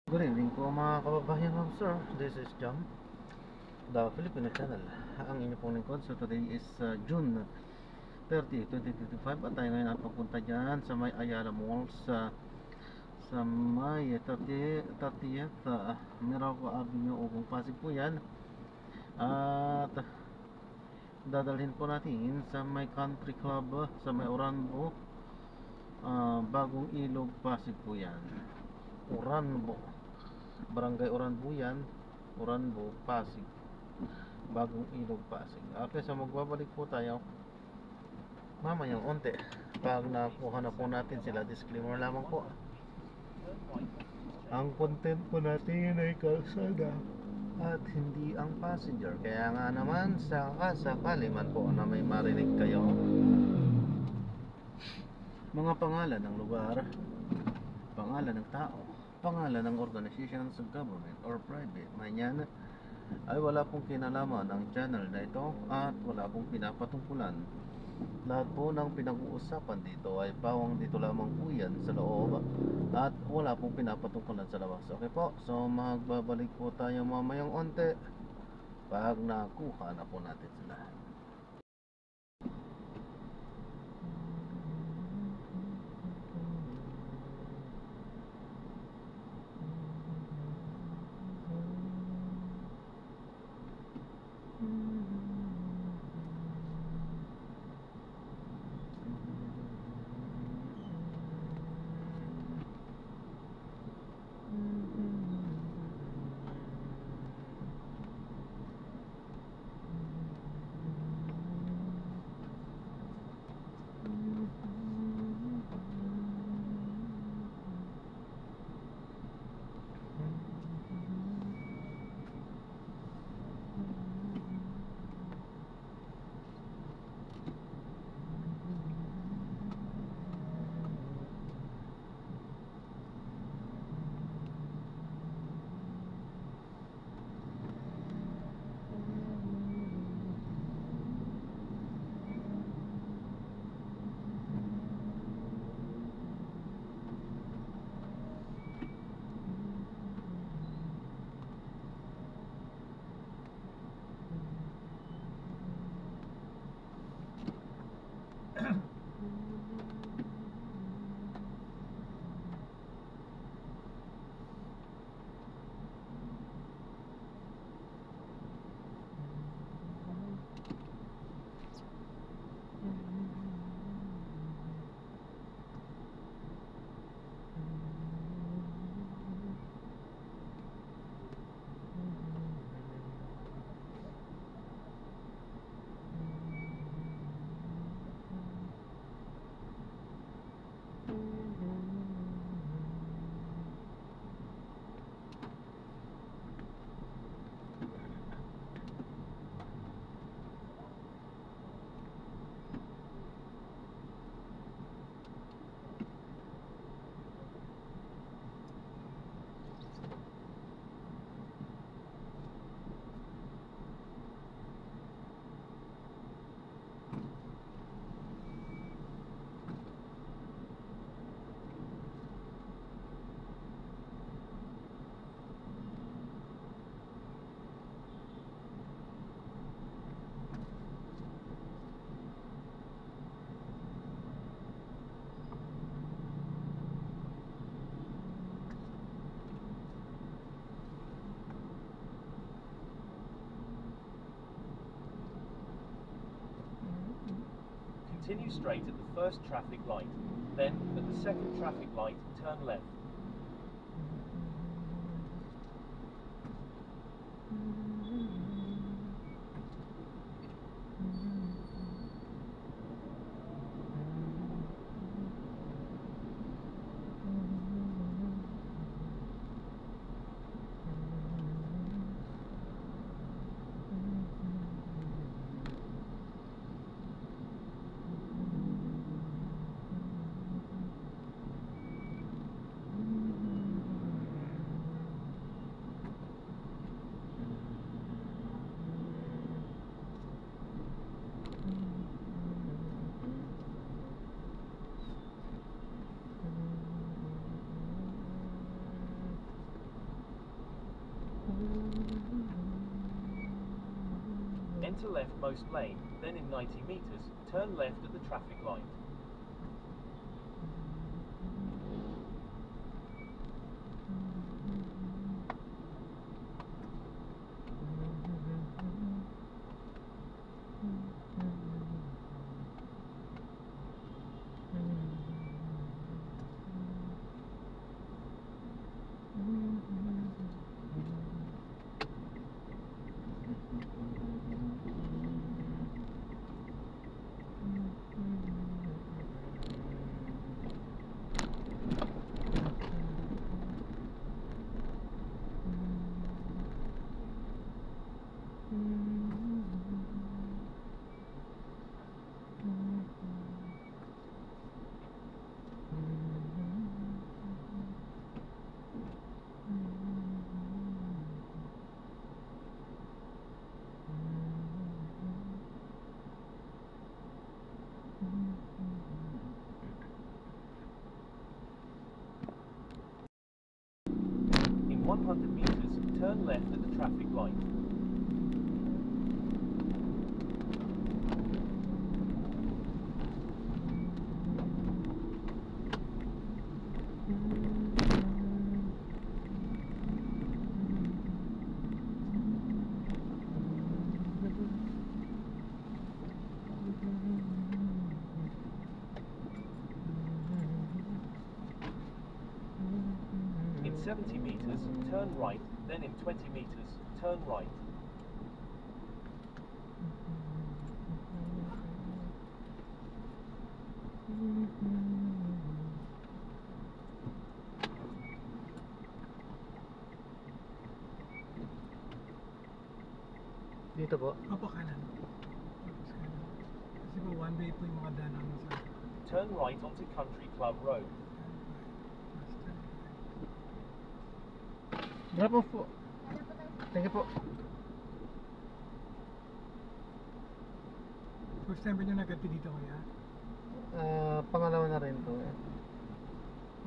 Good evening po mga kababayan, ma'am sir. This is Jam, the Filipino channel. Ang inyo pong lingkod. So today is June 30, 2025. At tayo ngayon napapunta dyan sa may Ayala Mall sa may 30th Miracle Avenue, Ugong Pasig po yan. At dadalhin po natin sa may Country Club sa may Oranbo, Bagong Ilog, Pasig po yan. Oranbo, Barangay Oranbo yan, Oranbo, Pasig, Bagong Ilog, Pasig. Okay, so magbabalik po tayo mamayang onte pag nakuha na po natin sila. Disclaimer lamang po, ang content po natin ay kalsada at hindi ang passenger. Kaya nga naman, sakali man po na may marinig kayo mga pangalan ng lugar, pangalan ng tao, pangalan ng organizations of government or private, manyan, ay wala pong kinalaman ng channel na ito at wala pong pinapatungkulan. Lahat po ng pinag-uusapan dito ay pawang dito lamang po yan sa loob at wala pong pinapatungkulan sa labas. Okay po, so magbabalik po tayo mamayang onte pag nakuha na po natin sila. Continue straight at the first traffic light, then at the second traffic light, turn left. Enter leftmost lane, then in 90 meters, turn left at the traffic light. In 100 meters, turn left at the traffic light. In 70 meters, turn right, then in 20 meters, turn right. Dito po. Opo, kanan. Tapos kanan. Kasi po one way po yung mga daan namin sa Turn right onto Country Club Road. Drop off po. Thank you po. First time ba nyo nagkati dito kuya? Pangalawa na rin po.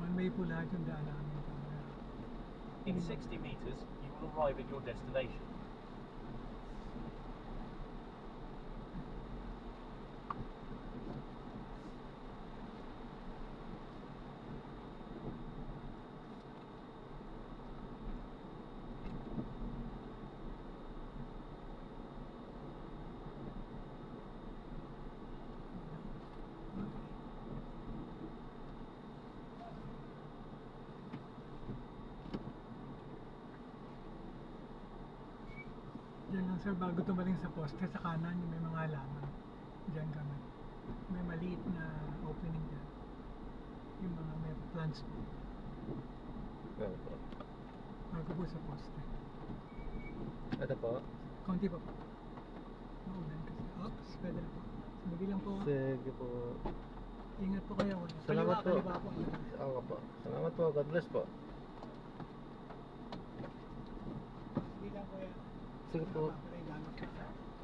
One way po lahat yung daan namin. In 60 meters, you will arrive at your destination. Diyan lang sir, bago tumaling sa poste, sa kanan yung may mga halaman. Diyan kami. May maliit na opening dyan. Yung mga may plants po. Ito po. Bago po sa poste. Ito po. Konti pa po. Maulan kasi. Oops, pwede na po. Sumagi lang po. Sige po. Ingat po kayo. Salamat po. Kaliwa po. Ako po. Salamat po. God bless po. Sige lang po yan. Sige po.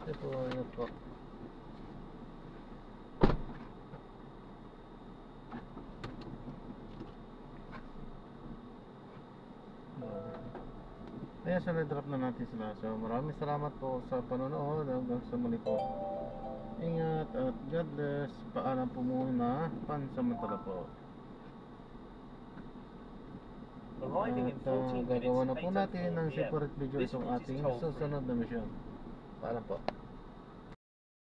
Sige po. Ingat po. Ayan, so na-drop na natin sila. So maraming salamat po sa panonood. Hanggang sa muli po. Ingat at God bless. Paalam po muna. Pansamantala po. Arriving in At 14 minutes, gagawa na po natin ng 8:04 PM. separate video This itong route is ating toll-free. susunod na mission. Paalam po.